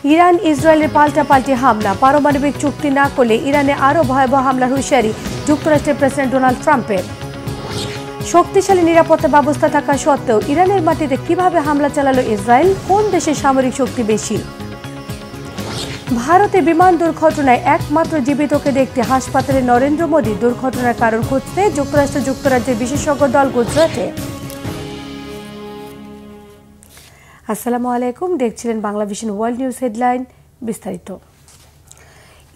Iran ইসরায়েলের পাল্টাপাল্টি হামলা, পারমাণবিক চুক্তি না করলে ইরানে আরও ভয়াবহ হামলার হুঁশিয়ারি যুক্তরাষ্ট্রের প্রেসিডেন্ট ডোনাল্ড ট্রাম্পের। শক্তিশালী নিরাপত্তা ব্যবস্থা থাকা সত্ত্বেও ইরানের মাটিতে কিভাবে হামলা চালালো ইসরায়েল, কোন দেশের সামরিক শক্তি বেশি? ভারতে বিমান দুর্ঘটনায় একমাত্র জীবিতকে দেখতে হাসপাতালে নরেন্দ্র মোদী, দুর্ঘটনার কারণ খুঁজতে যুক্তরাজ্যের বিশেষজ্ঞ দল গুজরাটে। আসসালামু আলাইকুম, দেখছিলেন বাংলাভিশন ওয়ার্ল্ড নিউজ হেডলাইন। বিস্তারিত।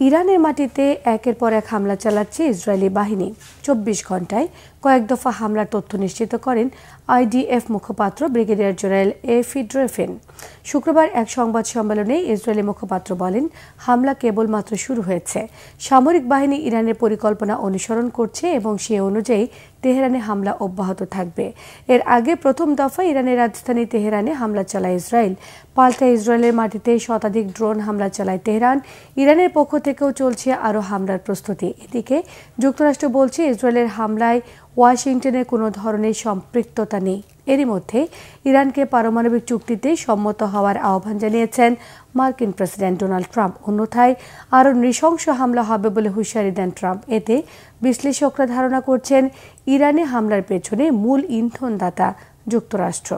ইরানের মাটিতে একের পর এক হামলা চালাচ্ছে ইসরায়েলি বাহিনী। 24 ঘন্টায় কয়েক দফা হামলার তথ্য নিশ্চিত করেন আইডিএফ মুখপাত্র ব্রিগেডিয়ার জেনারেল এফি ড্রেফেন। শুক্রবার এক সংবাদ সম্মেলনে ইসরায়েলি মুখপাত্র বলেন, হামলা কেবলমাত্র শুরু হয়েছে। সামরিক বাহিনী ইরানের পরিকল্পনা অনুসরণ করছে এবং সে অনুযায়ী তেহরানে হামলা অব্যাহত থাকবে। এর আগে প্রথম দফা ইরানের রাজধানী তেহরানে হামলা চালায় ইসরায়েল। পাল্টা ইসরায়েলের মাটিতে শতাধিক ড্রোন হামলা চালায় তেহরান। ইরানের পক্ষ থেকেও চলছে আরও হামলার প্রস্তুতি। এদিকে যুক্তরাষ্ট্র বলছে ইসরায়েলের হামলায় ওয়াশিংটনের কোনো ধরনের সম্পৃক্ততা নেই। এরই মধ্যে ইরানকে পারমাণবিক চুক্তিতে সম্মত হওয়ার আহ্বান জানিয়েছেন মার্কিন প্রেসিডেন্ট ডোনাল্ড ট্রাম্প। অন্যথায় আরও নৃশংস হামলা হবে বলে হুঁশিয়ারি দেন ট্রাম্প। এতে বিশ্লেষকরা ধারণা করছেন ইরানে হামলার পেছনে মূল ইন্ধনদাতা যুক্তরাষ্ট্র।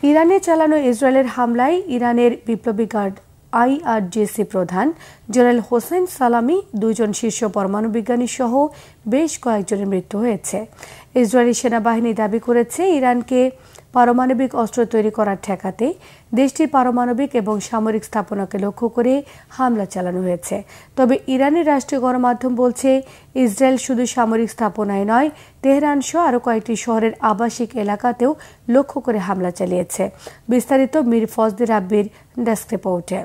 ইরানে চালানো ইসরায়েলের হামলায় ইরানের বিপ্লবী গার্ড আইআরজিসি প্রধান জেনারেল হোসেন সালামি, 2 জন শীর্ষ পরমাণু বিজ্ঞানী সহ বেশ কয়েকজনের মৃত্যু হয়েছে। ইসরায়েলি সেনাবাহিনী দাবি করেছে ইরানকে পারমাণবিক অস্ত্র তৈরি করার ঠেকাতে দেশটির পারমাণবিক এবং সামরিক স্থাপনাকে লক্ষ্য করে হামলা চালানো হয়েছে। তবে ইরানের রাষ্ট্রীয় গণমাধ্যম বলছে ইসরায়েল শুধু সামরিক স্থাপনায় নয়, তেহরান সহ আরও কয়েকটি শহরের আবাসিক এলাকাতেও লক্ষ্য করে হামলা চালিয়েছে। বিস্তারিত মীর ফজলে রাব্বির ডেস্ক রিপোর্টে।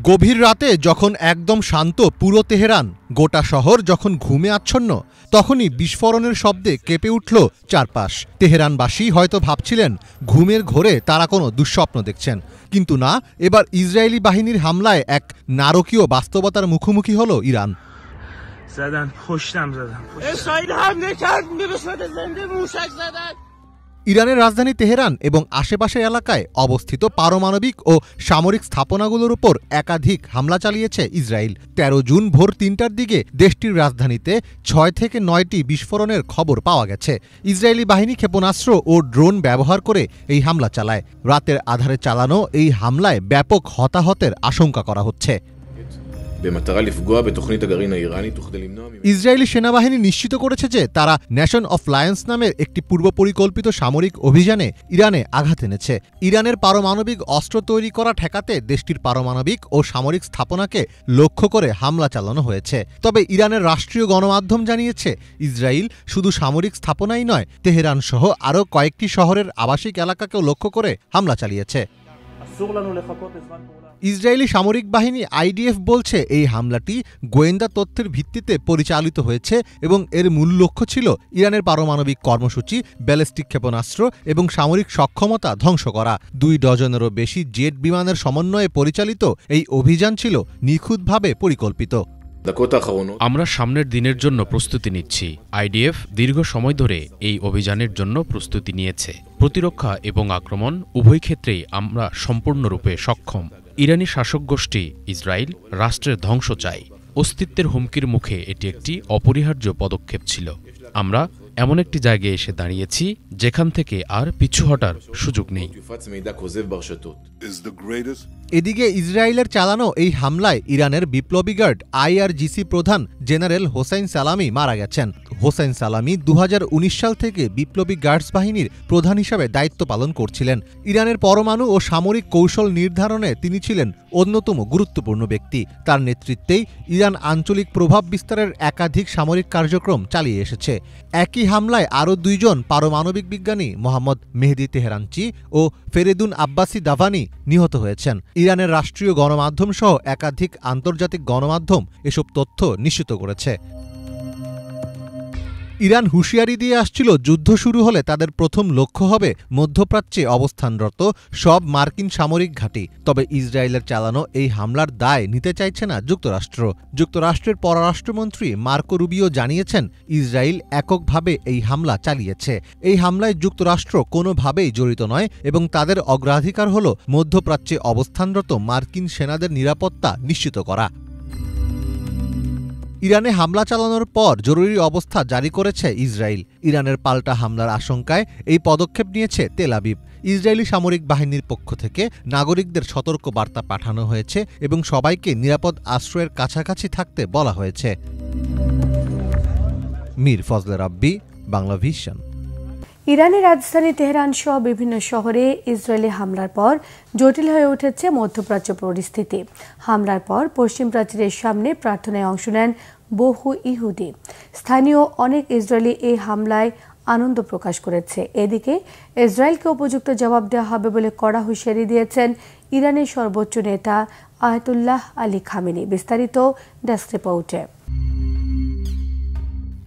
গভীর রাতে যখন একদম শান্ত পুরো তেহরান, গোটা শহর যখন ঘুমে আচ্ছন্ন, তখনই বিস্ফোরণের শব্দে কেঁপে উঠল চারপাশ। তেহরানবাসী হয়তো ভাবছিলেন ঘুমের ঘোরে তারা কোনো দুঃস্বপ্ন দেখছেন, কিন্তু না, এবার ইসরায়েলি বাহিনীর হামলায় এক নারকীয় বাস্তবতার মুখোমুখি হল ইরান। ইরানের রাজধানী তেহরান এবং আশেপাশের এলাকায় অবস্থিত পারমাণবিক ও সামরিক স্থাপনাগুলোর উপর একাধিক হামলা চালিয়েছে ইসরায়েল। 13 জুন ভোর 3টার দিকে দেশটির রাজধানীতে 6 থেকে 9টি বিস্ফোরণের খবর পাওয়া গেছে। ইসরায়েলি বাহিনী ক্ষেপণাস্ত্র ও ড্রোন ব্যবহার করে এই হামলা চালায়। রাতের আধারে চালানো এই হামলায় ব্যাপক হতাহতের আশঙ্কা করা হচ্ছে। ইসরায়েলি সেনাবাহিনী নিশ্চিত করেছে যে তারা নেশন অফ লায়ন্স নামের একটি পূর্ব পরিকল্পিত সামরিক অভিযানে ইরানে আঘাত এনেছে। ইরানের পারমাণবিক অস্ত্র তৈরি করা ঠেকাতে দেশটির পারমাণবিক ও সামরিক স্থাপনাকে লক্ষ্য করে হামলা চালানো হয়েছে। তবে ইরানের রাষ্ট্রীয় গণমাধ্যম জানিয়েছে ইসরায়েল শুধু সামরিক স্থাপনাই নয়, তেহরান সহ আরও কয়েকটি শহরের আবাসিক এলাকাকেও লক্ষ্য করে হামলা চালিয়েছে। ইসরায়েলি সামরিক বাহিনী আইডিএফ বলছে এই হামলাটি গোয়েন্দা তথ্যের ভিত্তিতে পরিচালিত হয়েছে এবং এর মূল লক্ষ্য ছিল ইরানের পারমাণবিক কর্মসূচি, ব্যালিস্টিক ক্ষেপণাস্ত্র এবং সামরিক সক্ষমতা ধ্বংস করা। 2 ডজনেরও বেশি জেট বিমানের সমন্বয়ে পরিচালিত এই অভিযান ছিল নিখুঁতভাবে পরিকল্পিত। আমরা সামনের দিনের জন্য প্রস্তুতি নিচ্ছি। আইডিএফ দীর্ঘ সময় ধরে এই অভিযানের জন্য প্রস্তুতি নিয়েছে। প্রতিরক্ষা এবং আক্রমণ উভয় ক্ষেত্রেই আমরা সম্পূর্ণরূপে সক্ষম। ইরানি শাসক গোষ্ঠী ইসরায়েল রাষ্ট্রের ধ্বংস চায়। অস্তিত্বের হুমকির মুখে এটি একটি অপরিহার্য পদক্ষেপ ছিল। আমরা এমন একটি জায়গায় এসে দাঁড়িয়েছি যেখান থেকে আর পিছু হটার সুযোগ নেই। এদিকে ইসরায়েলের চালানো এই হামলায় ইরানের বিপ্লবী গার্ড আইআরজিসি প্রধান জেনারেল হোসেন সালামি মারা গেছেন। হোসেন সালামি 2019 সাল থেকে বিপ্লবী গার্ডস বাহিনীর প্রধান হিসাবে দায়িত্ব পালন করছিলেন। ইরানের পরমাণু ও সামরিক কৌশল নির্ধারণে তিনি ছিলেন অন্যতম গুরুত্বপূর্ণ ব্যক্তি। তার নেতৃত্বেই ইরান আঞ্চলিক প্রভাব বিস্তারের একাধিক সামরিক কার্যক্রম চালিয়ে এসেছে। একই হামলায় আরও 2 জন পারমাণবিক বিজ্ঞানী মোহাম্মদ মেহেদি তেহরানচি ও ফেরেদুন আব্বাসি দাভানি নিহত হয়েছেন। ইরানের রাষ্ট্রীয় গণমাধ্যম সহ একাধিক আন্তর্জাতিক গণমাধ্যম এসব তথ্য নিশ্চিত করেছে। ইরান হুঁশিয়ারি দিয়ে আসছিল যুদ্ধ শুরু হলে তাদের প্রথম লক্ষ্য হবে মধ্যপ্রাচ্যে অবস্থানরত সব মার্কিন সামরিক ঘাঁটি। তবে ইসরায়েলের চালানো এই হামলার দায় নিতে চাইছে না যুক্তরাষ্ট্র। যুক্তরাষ্ট্রের পররাষ্ট্রমন্ত্রী মার্কো রুবিও জানিয়েছেন, ইসরায়েল এককভাবে এই হামলা চালিয়েছে। এই হামলায় যুক্তরাষ্ট্র কোনোভাবেই জড়িত নয় এবং তাদের অগ্রাধিকার হল মধ্যপ্রাচ্যে অবস্থানরত মার্কিন সেনাদের নিরাপত্তা নিশ্চিত করা। ইরানে হামলা চালানোর পর জরুরি অবস্থা জারি করেছে ইসরায়েল। ইরানের পাল্টা হামলার আশঙ্কায় এই পদক্ষেপ নিয়েছে তেল আবিব। ইসরায়েলি সামরিক বাহিনীর পক্ষ থেকে নাগরিকদের সতর্ক বার্তা পাঠানো হয়েছে এবং সবাইকে নিরাপদ আশ্রয়ের কাছাকাছি থাকতে বলা হয়েছে। মীর ফজলে রাব্বি, বাংলা ভিশন। ইরানের রাজধানী তেহরান সহ বিভিন্ন শহরে ইসরায়েলি হামলার পর জটিল হয়ে উঠেছে মধ্যপ্রাচ্য পরিস্থিতি। হামলার পর পশ্চিম প্রাচীরের সামনে প্রার্থনায় অংশ নেন বহু ইহুদি। স্থানীয় অনেক ইসরায়েলি এই হামলায় আনন্দ প্রকাশ করেছে। এদিকে ইসরায়েলকে উপযুক্ত জবাব দেওয়া হবে বলে কড়া হুঁশিয়ারি দিয়েছেন ইরানের সর্বোচ্চ নেতা আয়াতুল্লাহ আলী খামেনি। বিস্তারিত ডেস্ক রিপোর্টে।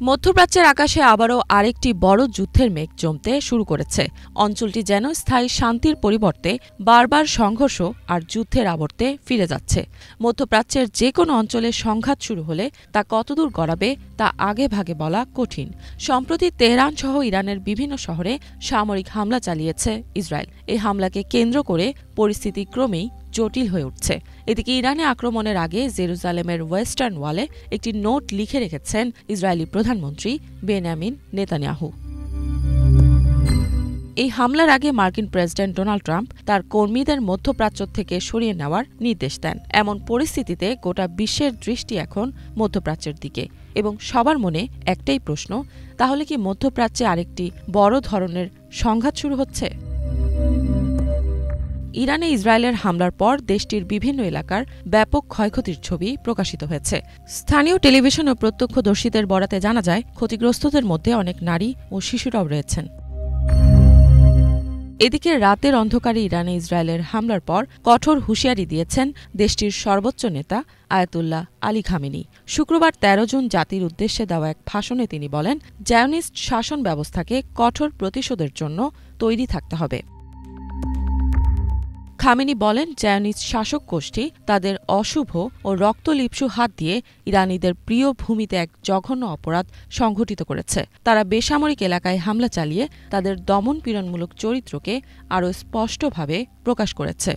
মধ্যপ্রাচ্যের আকাশে আবারও আরেকটি বড় যুদ্ধের মেঘ জমতে শুরু করেছে। অঞ্চলটি যেন স্থায়ী শান্তির পরিবর্তে বারবার সংঘর্ষ আর যুদ্ধের আবর্তে ফিরে যাচ্ছে। মধ্যপ্রাচ্যের যে কোনো অঞ্চলে সংঘাত শুরু হলে তা কতদূর গড়াবে তা আগে ভাগে বলা কঠিন। সম্প্রতি তেহরান সহ ইরানের বিভিন্ন শহরে সামরিক হামলা চালিয়েছে ইসরায়েল। এই হামলাকে কেন্দ্র করে পরিস্থিতি ক্রমেই জটিল হয়ে উঠছে। এদিকে ইরানে আক্রমণের আগে জেরুজালেমের ওয়েস্টার্ন ওয়ালে একটি নোট লিখে রেখেছেন ইসরায়েলি প্রধানমন্ত্রী বেনিয়ামিন নেতানিয়াহু। এই হামলার আগে মার্কিন প্রেসিডেন্ট ডোনাল্ড ট্রাম্প তার কর্মীদের মধ্যপ্রাচ্য থেকে সরিয়ে নেওয়ার নির্দেশ দেন। এমন পরিস্থিতিতে গোটা বিশ্বের দৃষ্টি এখন মধ্যপ্রাচ্যের দিকে এবং সবার মনে একটাই প্রশ্ন, তাহলে কি মধ্যপ্রাচ্যে আরেকটি বড় ধরনের সংঘাত শুরু হচ্ছে? ইরানে ইসরায়েলের হামলার পর দেশটির বিভিন্ন এলাকার ব্যাপক ক্ষয়ক্ষতির ছবি প্রকাশিত হয়েছে। স্থানীয় টেলিভিশন ও প্রত্যক্ষদর্শীদের বরাতে জানা যায়, ক্ষতিগ্রস্তদের মধ্যে অনেক নারী ও শিশুরাও রয়েছেন। এদিকে রাতের অন্ধকারে ইরানে ইসরায়েলের হামলার পর কঠোর হুঁশিয়ারি দিয়েছেন দেশটির সর্বোচ্চ নেতা আয়াতুল্লাহ আলী খামেনি। শুক্রবার ১৩ জুন জাতির উদ্দেশ্যে দেওয়া এক ভাষণে তিনি বলেন, জায়নিস্ট শাসন ব্যবস্থাকে কঠোর প্রতিশোধের জন্য তৈরি থাকতে হবে। খামেনি বলেন, জায়নিস্ট শাসক গোষ্ঠী তাদের অশুভ ও রক্তলিপ্সু হাত দিয়ে ইরানিদের প্রিয় ভূমিতে এক জঘন্য অপরাধ সংঘটিত করেছে। তারা বেসামরিক এলাকায় হামলা চালিয়ে তাদের দমনপীড়নমূলক চরিত্রকে আরও স্পষ্টভাবে প্রকাশ করেছে।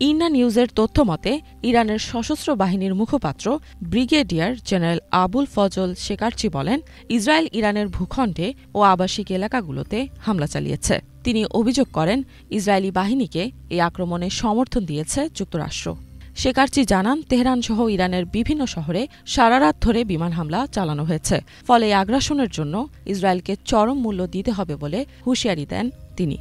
ইন্না নিউজের তথ্যমতে ইরানের সশস্ত্র বাহিনীর মুখপাত্র ব্রিগেডিয়ার জেনারেল আবুল ফজল শেকারচি বলেন, ইসরায়েল ইরানের ভূখণ্ডে ও আবাসিক এলাকাগুলোতে হামলা চালিয়েছে। তিনি অভিযোগ করেন, ইসরায়েলি বাহিনীকে এই আক্রমণে সমর্থন দিয়েছে যুক্তরাষ্ট্র। শেকারচি জানান, তেহরান সহ ইরানের বিভিন্ন শহরে সারারাত ধরে বিমান হামলা চালানো হয়েছে। ফলে এই আগ্রাসনের জন্য ইসরায়েলকে চরম মূল্য দিতে হবে বলে হুঁশিয়ারি দেন তিনি।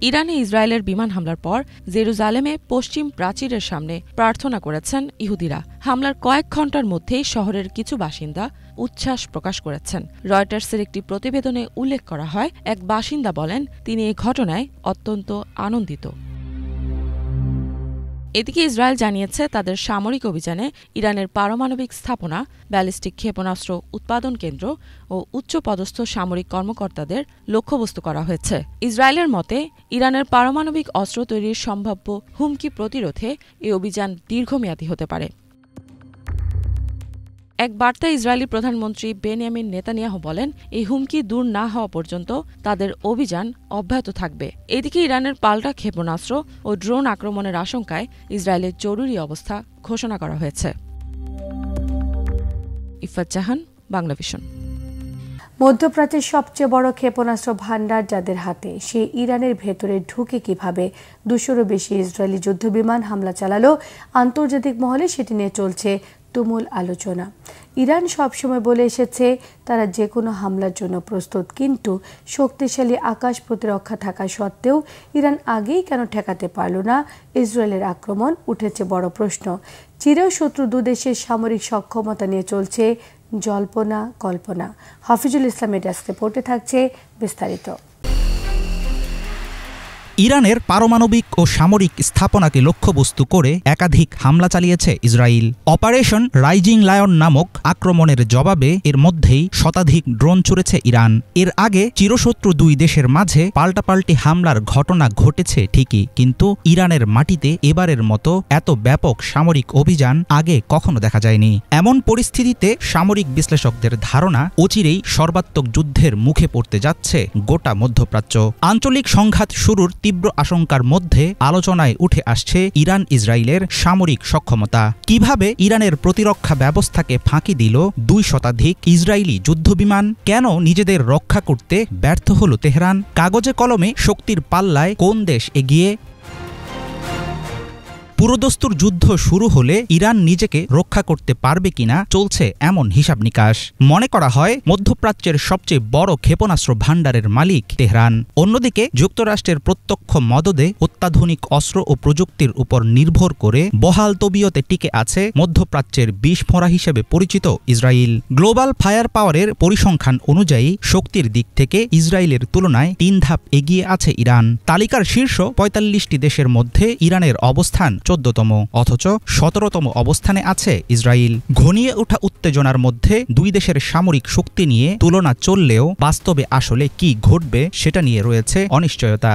ইরানে ইসরায়েলের বিমান হামলার পর জেরুজালেমে পশ্চিম প্রাচীরের সামনে প্রার্থনা করেছেন ইহুদিরা। হামলার কয়েক ঘণ্টার মধ্যেই শহরের কিছু বাসিন্দা উচ্ছ্বাস প্রকাশ করেছেন। রয়টার্সের একটি প্রতিবেদনে উল্লেখ করা হয়, এক বাসিন্দা বলেন তিনি এই ঘটনায় অত্যন্ত আনন্দিত। এদিকে ইসরায়েল জানিয়েছে, তাদের সামরিক অভিযানে ইরানের পারমাণবিক স্থাপনা, ব্যালিস্টিক ক্ষেপণাস্ত্র উৎপাদন কেন্দ্র ও উচ্চপদস্থ সামরিক কর্মকর্তাদের লক্ষ্যবস্তু করা হয়েছে। ইসরায়েলের মতে, ইরানের পারমাণবিক অস্ত্র তৈরির সম্ভাব্য হুমকি প্রতিরোধে এই অভিযান দীর্ঘমেয়াদী হতে পারে। এক বার্তায় ইসরায়েলি প্রধানমন্ত্রী বেনিয়ামিন নেতানিয়াহু বলেন, এই হুমকি দূর না হওয়া পর্যন্ত তাদের অভিযান অব্যাহত থাকবে। এদিকে ইরানের পাল্টা ক্ষেপণাস্ত্র ও ড্রোন আক্রমণের আশঙ্কায় ইসরায়েলের জরুরি অবস্থা ঘোষণা করা হয়েছে। ইফাত জাহান, বাংলা ভিশন। মধ্যপ্রাচ্যের সবচেয়ে বড় ক্ষেপণাস্ত্র ভান্ডার যাদের হাতে, সে ইরানের ভেতরে ঢুকে কিভাবে ২০০-রও বেশি ইসরায়েলি যুদ্ধবিমান হামলা চালালো, আন্তর্জাতিক মহলে সেটি নিয়ে চলছে তুমুল আলোচনা। ইরান সবসময় বলে এসেছে তারা যে কোনো হামলার জন্য প্রস্তুত, কিন্তু শক্তিশালী আকাশ প্রতিরক্ষা থাকা সত্ত্বেও ইরান আগেই কেন ঠেকাতে পারল না ইসরায়েলের আক্রমণ, উঠেছে বড় প্রশ্ন। চিরশত্রু দুদেশের সামরিক সক্ষমতা নিয়ে চলছে জল্পনা কল্পনা। হাফিজুল ইসলামের ডেস্ক রিপোর্টে থাকছে বিস্তারিত। ইরানের পারমাণবিক ও সামরিক স্থাপনাকে লক্ষ্যবস্তু করে একাধিক হামলা চালিয়েছে ইসরায়েল। অপারেশন রাইজিং লায়ন নামক আক্রমণের জবাবে এর মধ্যেই শতাধিক ড্রোন ছুড়েছে ইরান। এর আগে চিরশত্রু দুই দেশের মাঝে পাল্টাপাল্টি হামলার ঘটনা ঘটেছে ঠিকই, কিন্তু ইরানের মাটিতে এবারের মতো এত ব্যাপক সামরিক অভিযান আগে কখনো দেখা যায়নি। এমন পরিস্থিতিতে সামরিক বিশ্লেষকদের ধারণা অচিরেই সর্বাত্মক যুদ্ধের মুখে পড়তে যাচ্ছে গোটা মধ্যপ্রাচ্য। আঞ্চলিক সংঘাত শুরুর তীব্র আশঙ্কার মধ্যে আলোচনায় উঠে আসছে ইরান ইসরায়েলের সামরিক সক্ষমতা। কিভাবে ইরানের প্রতিরক্ষা ব্যবস্থাকে ফাঁকি দিল 2 শতাধিক ইসরায়েলি যুদ্ধবিমান? কেন নিজেদের রক্ষা করতে ব্যর্থ হল তেহরান? কাগজে কলমে শক্তির পাল্লায় কোন দেশ এগিয়ে? পুরোদস্তুর যুদ্ধ শুরু হলে ইরান নিজেকে রক্ষা করতে পারবে কিনা চলছে এমন হিসাব নিকাশ। মনে করা হয় মধ্যপ্রাচ্যের সবচেয়ে বড় ক্ষেপণাস্ত্র ভাণ্ডারের মালিক তেহরান। অন্যদিকে যুক্তরাষ্ট্রের প্রত্যক্ষ মদদে অত্যাধুনিক অস্ত্র ও প্রযুক্তির উপর নির্ভর করে বহাল তবিয়তে টিকে আছে মধ্যপ্রাচ্যের বিস্ফোরা হিসেবে পরিচিত ইসরায়েল। গ্লোবাল ফায়ার পাওয়ারের পরিসংখ্যান অনুযায়ী শক্তির দিক থেকে ইসরায়েলের তুলনায় 3 ধাপ এগিয়ে আছে ইরান। তালিকার শীর্ষ 45টি দেশের মধ্যে ইরানের অবস্থান 14তম, অথচ 17তম অবস্থানে আছে ইসরায়েল। ঘনিয়ে ওঠা উত্তেজনার মধ্যে দুই দেশের সামরিক শক্তি নিয়ে তুলনা চললেও বাস্তবে আসলে কি ঘটবে সেটা নিয়ে রয়েছে অনিশ্চয়তা।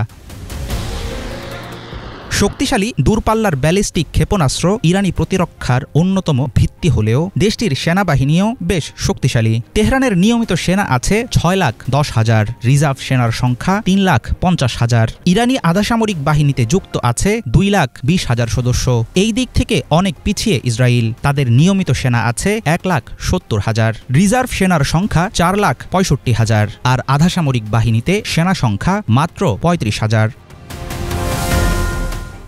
শক্তিশালী দূরপাল্লার ব্যালিস্টিক ক্ষেপণাস্ত্র ইরানি প্রতিরক্ষার অন্যতম ভিত্তি হলেও দেশটির সেনাবাহিনীও বেশ শক্তিশালী। তেহরানের নিয়মিত সেনা আছে 6,10,000, রিজার্ভ সেনার সংখ্যা 3,50,000। ইরানি আধাসামরিক বাহিনীতে যুক্ত আছে 2,20,000 সদস্য। এই দিক থেকে অনেক পিছিয়ে ইসরায়েল। তাদের নিয়মিত সেনা আছে 1,70,000, রিজার্ভ সেনার সংখ্যা 4,65,000, আর আধাসামরিক বাহিনীতে সেনা সংখ্যা মাত্র 35,000।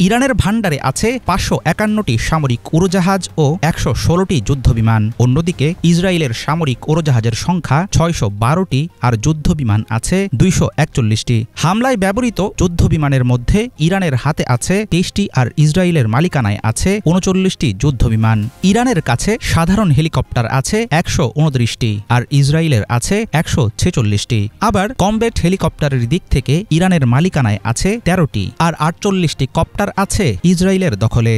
ইরানের ভাণ্ডারে আছে 551টি সামরিক উড়োজাহাজ ও 116টি যুদ্ধবিমান। অন্যদিকে ইসরায়েলের সামরিক উড়োজাহাজের সংখ্যা 612টি আর যুদ্ধবিমান আছে 241টি। হামলায় ব্যবহৃত যুদ্ধবিমানের মধ্যে ইরানের হাতে আছে 23টি আর ইসরায়েলের মালিকানায় আছে 39টি যুদ্ধবিমান। ইরানের কাছে সাধারণ হেলিকপ্টার আছে 129টি আর ইসরায়েলের আছে 146টি। আবার কমব্যাট হেলিকপ্টারের দিক থেকে ইরানের মালিকানায় আছে 13টি আর 48টি কপ্টার আছে ইসরায়েলের দখলে।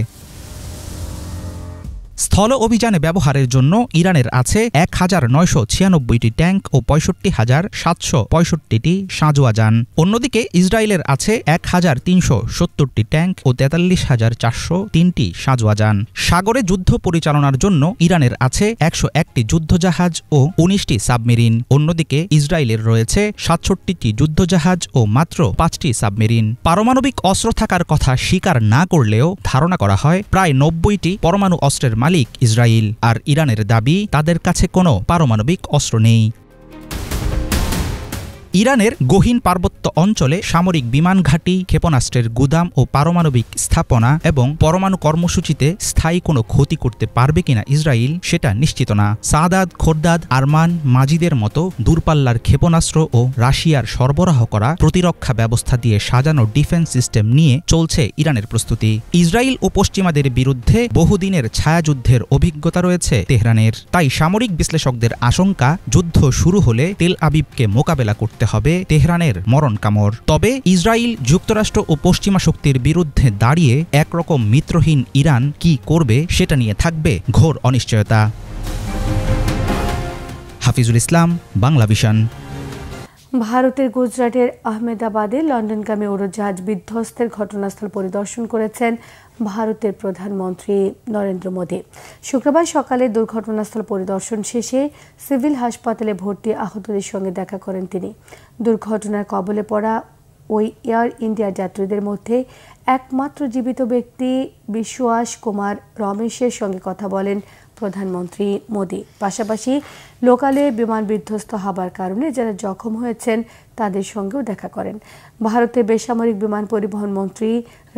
স্থল অভিযানে ব্যবহারের জন্য ইরানের আছে 1,996টি ট্যাঙ্ক ও 65,765টি সাঁজোয়া যান। অন্যদিকে ইসরায়েলের আছে 1,370টি ট্যাঙ্ক ও 43,403টি সাঁজোয়া যান। সাগরে যুদ্ধ পরিচালনার জন্য ইরানের আছে 101টি যুদ্ধজাহাজ ও 19টি সাবমেরিন। অন্যদিকে ইসরায়েলের রয়েছে 67টি যুদ্ধজাহাজ ও মাত্র 5টি সাবমেরিন। পারমাণবিক অস্ত্র থাকার কথা স্বীকার না করলেও ধারণা করা হয় প্রায় 90টি পরমাণু অস্ত্রের মালিক ইসরায়েল, আর ইরানের দাবি তাদের কাছে কোনো পারমাণবিক অস্ত্র নেই। ইরানের গহীন পার্বত্য অঞ্চলে সামরিক বিমান ঘাঁটি, ক্ষেপণাস্ত্রের গুদাম ও পারমাণবিক স্থাপনা এবং পরমাণু কর্মসূচিতে স্থায়ী কোনো ক্ষতি করতে পারবে কিনা ইসরায়েল সেটা নিশ্চিত না। সাদাত, খোরদাদ, আরমান, মাজিদের মতো দূরপাল্লার ক্ষেপণাস্ত্র ও রাশিয়ার সরবরাহ করা প্রতিরক্ষা ব্যবস্থা দিয়ে সাজানো ডিফেন্স সিস্টেম নিয়ে চলছে ইরানের প্রস্তুতি। ইসরায়েল ও পশ্চিমাদের বিরুদ্ধে বহুদিনের ছায়াযুদ্ধের অভিজ্ঞতা রয়েছে তেহরানের। তাই সামরিক বিশ্লেষকদের আশঙ্কা যুদ্ধ শুরু হলে তেল আবিবকে মোকাবেলা করতে হবে তেহরানের মরণ কামড়। তবে ইসরায়েল, যুক্তরাষ্ট্র ও পশ্চিমা শক্তির বিরুদ্ধে দাঁড়িয়ে একরকম মিত্রহীন ইরান কি করবে সেটা নিয়ে থাকবে ঘোর অনিশ্চয়তা। হাফিজুল ইসলাম, বাংলা ভিশন। ভারতের গুজরাটের আহমেদাবাদে লন্ডনগামী উড়োজাহাজ বিধ্বস্তের ঘটনাস্থল পরিদর্শন করেছেন ভারতের প্রধানমন্ত্রী নরেন্দ্র মোদী। শুক্রবার সকালে দুর্ঘটনাস্থল পরিদর্শন শেষে সিভিল হাসপাতালে ভর্তি আহতদের সঙ্গে দেখা করেন তিনি। দুর্ঘটনার কবলে পড়া ওই এয়ার ইন্ডিয়া যাত্রীদের মধ্যে একমাত্র জীবিত ব্যক্তি বিশ্বাস কুমার রমেশের সঙ্গে কথা বলেন প্রধানমন্ত্রী মোদী। পাশাপাশি লোকালে বিমান বিধ্বস্ত হবার কারণে যারা জখম হয়েছেন তাদের সঙ্গেও দেখা করেন। ভারতের বেসামরিক বিমান পরিবহন মন্ত্রী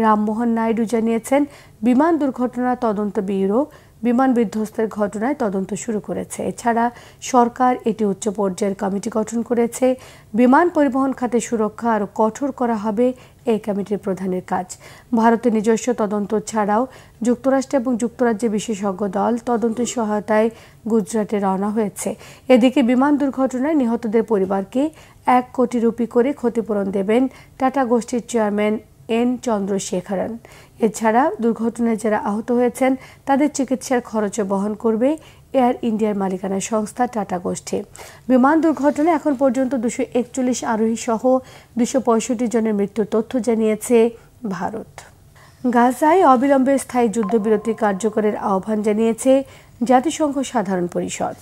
রামমোহন নাইডু জানিয়েছেন, বিমান দুর্ঘটনা তদন্ত ব্যুরো বিমান বিধ্বস্তের ঘটনায় তদন্ত শুরু করেছে। এছাড়া সরকার একটি উচ্চ পর্যায়ের কমিটি গঠন করেছে। বিমান পরিবহন খাতে সুরক্ষা আরও কঠোর করা হবে এই কমিটির প্রধানের কাজ। ভারতের নিজস্ব তদন্ত ছাড়াও যুক্তরাষ্ট্র এবং যুক্তরাজ্যের বিশেষজ্ঞ দল তদন্তের সহায়তায় গুজরাটে রওনা হয়েছে। এদিকে বিমান দুর্ঘটনায় নিহতদের পরিবারকে 1 কোটি রুপি করে ক্ষতিপূরণ দেবেন টাটা গোষ্ঠীর চেয়ারম্যান এন চন্দ্রশেখরন। এছাড়া দুর্ঘটনায় যারা আহত হয়েছেন তাদের চিকিৎসার খরচও বহন করবে এয়ার ইন্ডিয়ার মালিকানা সংস্থা টাটা গোষ্ঠী। বিমান দুর্ঘটনায় এখন পর্যন্ত 241 আরোহী সহ 265 জনের মৃত্যুর তথ্য জানিয়েছে ভারত। গাজায় অবিলম্বে স্থায়ী যুদ্ধবিরতি কার্যকরের আহ্বান জানিয়েছে জাতিসংঘ সাধারণ পরিষদ।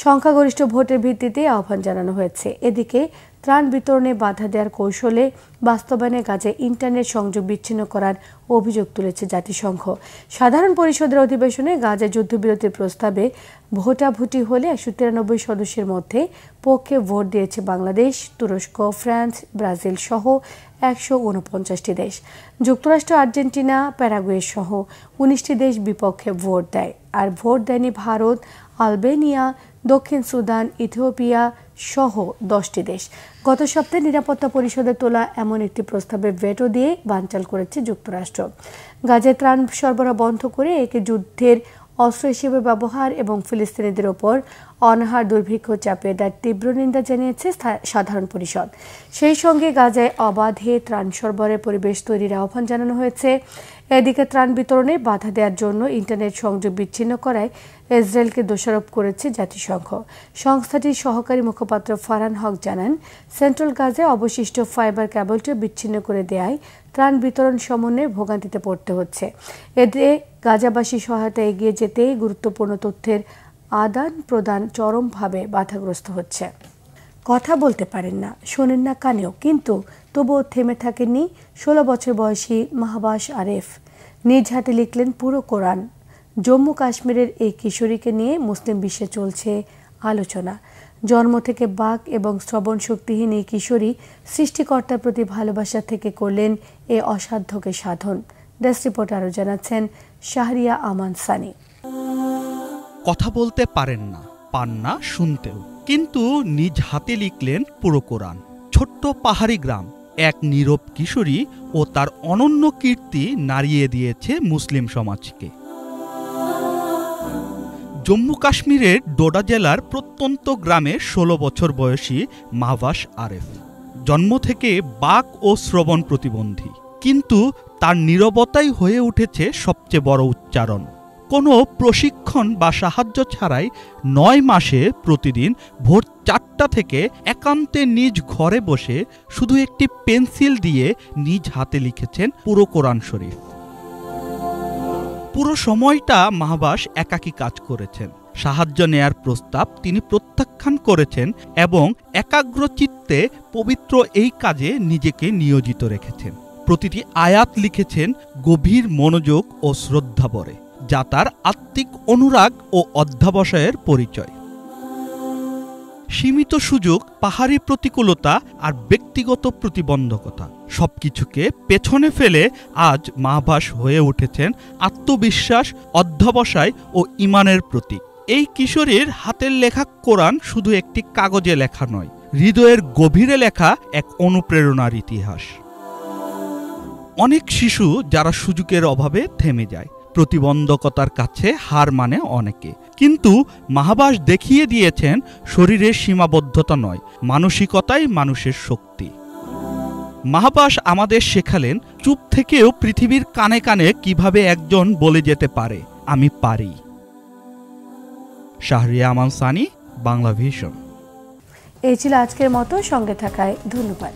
সংখ্যাগরিষ্ঠ ভোটের ভিত্তিতে আহ্বান জানানো হয়েছে। এদিকে ত্রাণ বিতরণে বাধা দেওয়ার কৌশলে বাস্তবায়নে গাজায় ইন্টারনেট সংযোগ বিচ্ছিন্ন করার অভিযোগ তুলেছে জাতিসংঘ। সাধারণ পরিষদের অধিবেশনে গাজায় যুদ্ধবিরতির প্রস্তাবে ভোটাভুটি হলে 193 সদস্যের মধ্যে পক্ষে ভোট দিয়েছে বাংলাদেশ, তুরস্ক, ফ্রান্স, ব্রাজিল সহ 149টি দেশ। যুক্তরাষ্ট্র, আর্জেন্টিনা, প্যারাগুয়ে সহ 19টি দেশ বিপক্ষে ভোট দেয়। আর ভোট দেয়নি ভারত, আলবেনিয়া, দক্ষিণ সুদান, ইথিওপিয়া সহ 10টি দেশ। গত সপ্তাহে নিরাপত্তা পরিষদে তোলা এমন একটি প্রস্তাবে ভেটো দিয়ে বানচাল করেছে যুক্তরাষ্ট্র। গাজায় ত্রাণ সরবরাহ বন্ধ করে একে যুদ্ধের অস্ত্র হিসেবে ব্যবহার এবং ফিলিস্তিনিদের ওপর অনাহার দুর্ভিক্ষ চাপিয়ে দেওয়ার তীব্র নিন্দা জানিয়েছে সাধারণ পরিষদ। সেই সঙ্গে গাজায় অবাধে ত্রাণ সরবরাহের পরিবেশ তৈরির আহ্বান জানানো হয়েছে। এদিকে ত্রাণ বিতরণে বাধা দেওয়ার জন্য ইন্টারনেট সংযোগ বিচ্ছিন্ন করায় ইসরায়েলকে দোষারোপ করেছে জাতিসংঘ। সংস্থাটির সহকারী মুখপাত্র ফারহান হক জানান, সেন্ট্রাল গাজায় অবশিষ্ট ফাইবার কেবলটি বিচ্ছিন্ন করে দেয়ায় ত্রাণ বিতরণ সমন্বয়ে ভোগান্তিতে পড়তে হচ্ছে। এতে গাজাবাসী সহায়তা এগিয়ে যেতে গুরুত্বপূর্ণ তথ্যের আদান প্রদান চরমভাবে বাধাগ্রস্ত হচ্ছে। কথা বলতে পারেন না, শোনেন না কানেও, কিন্তু তবুও থেমে থাকেননি 16 বছর বয়সী মাহবাস আরেফ। নিজ হাতে লিখলেন পুরো কোরআন। জম্মু কাশ্মীরের এই কিশোরীকে নিয়ে মুসলিম বিশ্বে চলছে আলোচনা। জন্ম থেকে বাক এবং শ্রবণ শক্তিহীন এই কিশোরী সৃষ্টিকর্তার প্রতি ভালোবাসা থেকে করলেন এ অসাধ্যকে সাধন। ডেস্ক রিপোর্ট আরও জানাচ্ছেন শাহরিয়া আমান সানি। কথা বলতে পারেন না, পান না শুনতেও, কিন্তু নিজ হাতে লিখলেন পুরো কোরআন। ছোট্ট পাহাড়ি গ্রাম এক নীরব কিশোরী ও তার অনন্য কীর্তি নাড়িয়ে দিয়েছে মুসলিম সমাজকে। জম্মু কাশ্মীরের ডোডা জেলার প্রত্যন্ত গ্রামে 16 বছর বয়সী মাহবাস আরেফ। জন্ম থেকে বাক ও শ্রবণ প্রতিবন্ধী, কিন্তু তার নীরবতাই হয়ে উঠেছে সবচেয়ে বড় উচ্চারণ। কোনো প্রশিক্ষণ বা সাহায্য ছাড়াই 9 মাসে প্রতিদিন ভোর 4টা থেকে একান্তে নিজ ঘরে বসে শুধু একটি পেন্সিল দিয়ে নিজ হাতে লিখেছেন পুরো কোরআন শরীফ। পুরো সময়টা মাহবাস একাকী কাজ করেছেন। সাহায্য নেয়ার প্রস্তাব তিনি প্রত্যাখ্যান করেছেন এবং একাগ্র চিত্তে পবিত্র এই কাজে নিজেকে নিয়োজিত রেখেছেন। প্রতিটি আয়াত লিখেছেন গভীর মনোযোগ ও শ্রদ্ধাভরে, যা তার আত্মিক অনুরাগ ও অধ্যবসায়ের পরিচয়। সীমিত সুযোগ, পাহাড়ি প্রতিকূলতা আর ব্যক্তিগত প্রতিবন্ধকতা সবকিছুকে পেছনে ফেলে আজ মাহবাস হয়ে উঠেছেন আত্মবিশ্বাস, অধ্যবসায় ও ঈমানের প্রতীক। এই কিশোরীর হাতের লেখা কোরআন শুধু একটি কাগজে লেখা নয়, হৃদয়ের গভীরে লেখা এক অনুপ্রেরণার ইতিহাস। অনেক শিশু যারা সুযোগের অভাবে থেমে যায়, প্রতিবন্ধকতার কাছে হার মানে অনেকে, কিন্তু মাহবাস দেখিয়ে দিয়েছেন শরীরের সীমাবদ্ধতা নয়, মানসিকতাই মানুষের শক্তি। মাহবাস আমাদের শেখালেন চুপ থেকেও পৃথিবীর কানে কানে কিভাবে একজন বলে যেতে পারে, আমি পারি। শাহরিয়া আমান সানি, বাংলা ভিশন। এই ছিল আজকের মতো, সঙ্গে থাকায় ধন্যবাদ।